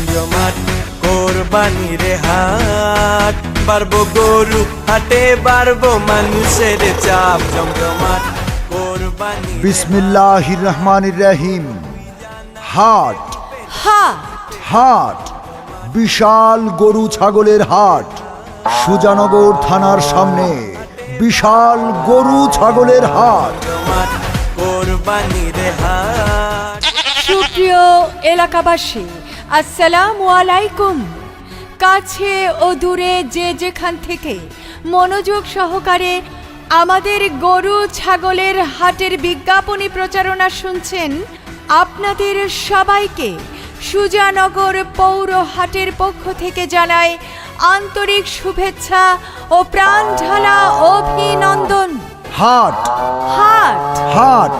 জমজমাট কোরবানির হাট, বাড়বো গরু হাটে বাড়বো মানুষের চাপ, জমজমাট কোরবানি। বিসমিল্লাহির রহমানির রহিম। হাট হাট হাট বিশাল গরু ছাগলের হাট, সুজানগর থানার সামনে বিশাল গরু ছাগলের হাট। জমজমাট কোরবানির হাট। সুপ্রিয় এলাকাবাসী, আসসালামু আলাইকুম। কাছে ও দূরে যে যেখান থেকে মনোযোগ সহকারে আমাদের গরু ছাগলের হাটের বিজ্ঞাপনী প্রচারণা শুনছেন, আপনাদের সবাইকে সুজানগর পৌর হাটের পক্ষ থেকে জানায় আন্তরিক শুভেচ্ছা ও প্রাণ ঢালা অভিনন্দন। হাট হাট হাট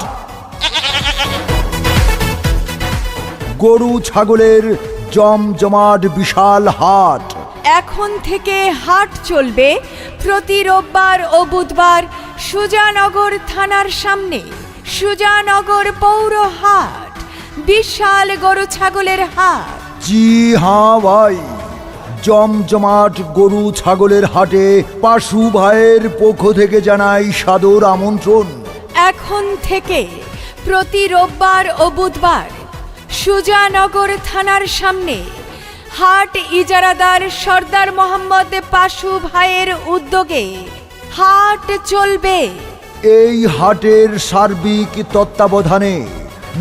গরু ছাগলের জমজমাট বিশাল হাট। এখন থেকে হাট চলবে প্রতি রোববার ও বুধবার সুজানগর থানার সামনে। সুজানগর পৌর হাট, বিশাল গরু ছাগলের হাট। জি হ্যাঁ ভাই, জমজমাট গরু ছাগলের হাটে পাশু ভাইয়ের পক্ষ থেকে জানাই সাদর আমন্ত্রণ। এখন থেকে প্রতি রোববার ও বুধবার সুজানগর থানার সামনে হাট ইজারাদার সর্দার মোহাম্মদ পাশু ভাইয়ের উদ্যোগে হাট চলবে। এই হাটের সার্বিক তত্ত্বাবধানে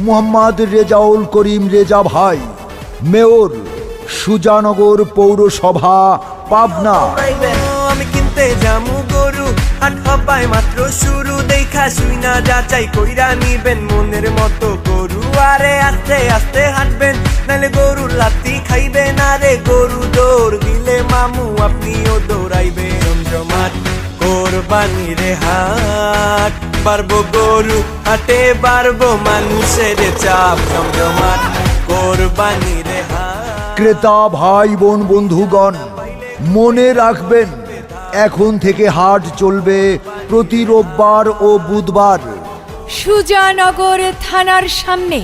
মোহাম্মদ রেজাউল করিম রেজা ভাই, মেয়র, সুজানগর পৌরসভা, পাবনা। আমি কিনতে যামু গরু, হাট হবাই মাত্র শুরু, দেখা শুই না যাচাই কইরা নিবেন মনের মতো গরু। আরে আস্তে আস্তে হাঁটবেন, নাহলে গরু লাত্তি খাইবে না রে। গরু দৌড় দিলে মামু আপনিও দৌড়াইবে। জমজমাট কোরবানির হাট, বাড়বো গরু হাটে বাড়বো মানুষের চাপ, জমজমাট কোরবানির হাট। ক্রেতা ভাই বোন বন্ধুগণ, মনে রাখবেন, এখন থেকে হাট চলবে প্রতি রোববার ও বুধবার সুজানগর থানার সামনে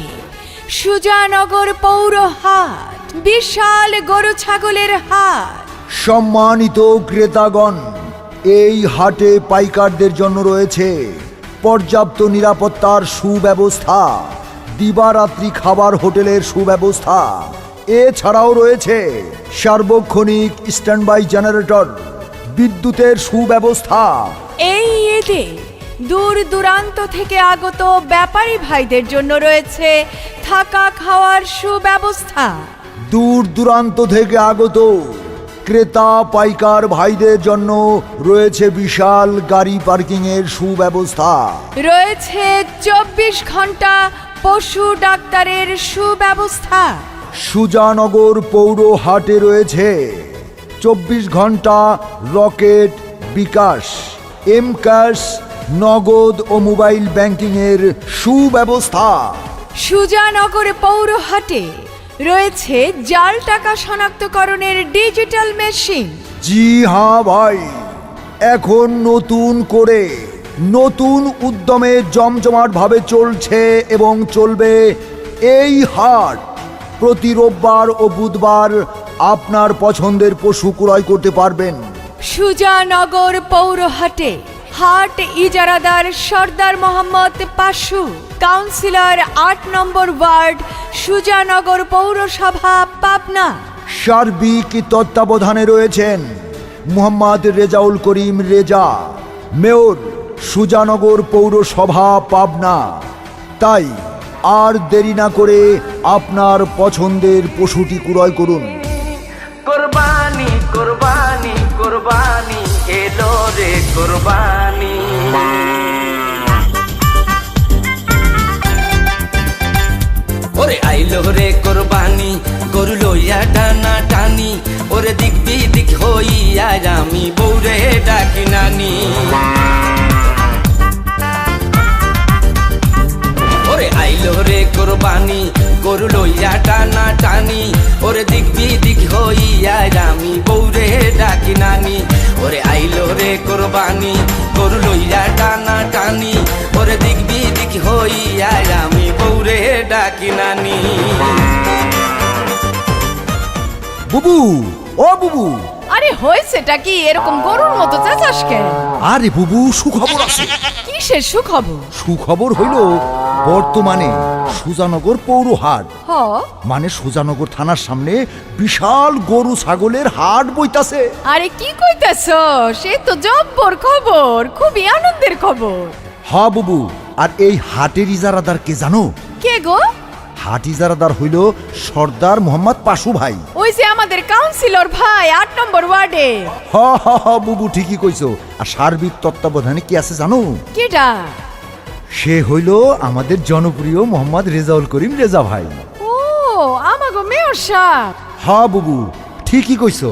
সুজানগর পৌর হাট, বিশাল গরু ছাগলের হাট। সম্মানিত ক্রেতাগণ, এই হাটে পাইকারদের জন্য রয়েছে পর্যাপ্ত নিরাপত্তার সুব্যবস্থা, দিবারাত্রি খাবার হোটেলের সুব্যবস্থা। এছাড়াও রয়েছে সার্বক্ষণিক স্ট্যান্ডবাই জেনারেটর, বিদ্যুতের সুব্যবস্থা। এই ঈদে দূর দূরান্ত থেকে আগত ব্যাপারী ভাইদের জন্য রয়েছে থাকা খাওয়ার সুব্যবস্থা। দূর দূরান্ত থেকে আগত ক্রেতা পাইকার ভাইদের জন্য রয়েছে বিশাল গাড়ি পার্কিংয়ের সুব্যবস্থা। রয়েছে 24 ঘন্টা পশু ডাক্তারের সুব্যবস্থা। সুজানগর পৌর হাটে রয়েছে 24 ঘন্টা রকেট, বিকাশ, এম ক্যাশ, নগদ ও মোবাইল ব্যাংকিংয়ের সুব্যবস্থা। সুজানগর পৌর হাটে রয়েছে জাল টাকা শনাক্তকরণের ডিজিটাল মেশিন। জি হ্যাঁ ভাই, এখন নতুন করে নতুন উদ্যমে জমজমাট ভাবে চলছে এবং চলবে এই হাট। প্রতি রোববার ও বুধবার আপনার পছন্দের পশু ক্রয় করতে পারবেন। সুজানগর পৌর হাটে হাট ইজারাদার সর্দার মোহাম্মদ পাশু, কাউন্সিলর 8 নম্বর ওয়ার্ড, সুজানগর পৌরসভা, পাবনা। সার্বিক তত্ত্বাবধানে রয়েছেন মোহাম্মদ রেজাউল করিম রেজা, মেয়র, সুজানগর পৌরসভা, পাবনা। তাই আর দেরি না করে আপনার পছন্দের পশুটি ক্রয় করুন। কোরবানি কোরবানি কোরবানি এলো রে কোরবানি। ওরে আইলো রে কোরবানি, গরু লইয়া টানা টানি, ওরে দিক বিদিক হইয়া আমি বউরে ডাকি নানি। ওরে আইলো রে কোরবানি, গরু লইয়া টানা টানি, ওরে দিক বিদিক হইয়া আমি বউরে ডাকি নানি। ওরে আইলো রে কোরবানি, গরু লইয়া টানা টানি, ওরে দিক বিদিক হইয়া আমি বউরে ডাকি নানি। বুবু, ও বুবু। আরে হয়েছেটা কি, এরকম গরুর মতো চেঁচাস কেন? আরে বুবু, সুখবর আছে। কিসের সুখবর? সুখবর হইল বর্তমানে সুজানগর পৌর হাট, হ, মানে সুজানগর থানার সামনে বিশাল গরু ছাগলের হাট বইতাছে। আরে কি কইতেছ? সে তো জব্বর খবর, খুবই আনন্দের খবর। হা বুবু, আর এই হাটের ইজারাদার কে জানো? কে গো? হাট ইজারাদার হইল সর্দার মোহাম্মদ পাশু ভাই। ওই যে আমাদের কাউন্সিলর ভাই ৮ নম্বর ওয়ার্ডে। হ হ হ বুবু, ঠিকই কইছো। আর সার্বিক তত্ত্বাবধানে কি আছে জানো? কেডা? সে হইল আমাদের জনপ্রিয় মোহাম্মদ রেজাউল করিম রেজা ভাই। ও, আমাগো মেয়র সাহেব। হা বুবু, ঠিকই কইছো।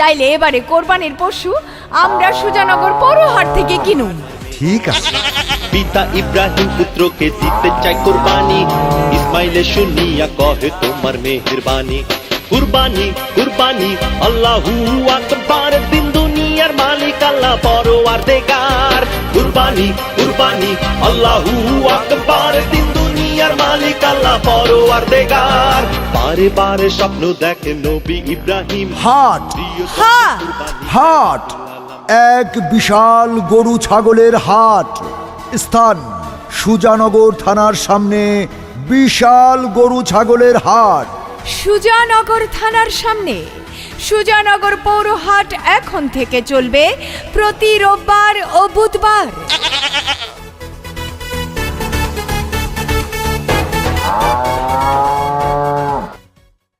তাইলে এবারে কোরবানির পশু আমরা সুজানগর পৌরহাট থেকে কিনুন। ঠিক আছে। পিতা ইব্রাহিম পুত্রকে দিতে চাই কুরবানি, ইসমাইলে শুনিয়া কহে তোমার মেহেরবানি। কুরবানি কুরবানি আল্লাহু আকবার, দিন দুনিয়ার মালিক আল্লাহ পরওয়ারদিগার। কুরবানি কুরবানি আল্লাহু আকবার, দিন দুনিয়ার মালিক আল্লাহ পরওয়ারদিগার। বারে বারে স্বপ্ন দেখে নবী ইব্রাহিম, হাট হ্যাঁ, হাট, এক বিশাল গরু ছাগলের হাট। স্থান সুজানগর থানার সামনে বিশাল গরু ছাগলের হাট। সুজানগর থানার সামনে সুজানগর পৌরহাট এখন থেকে চলবে প্রতি রোববার ও বুধবার।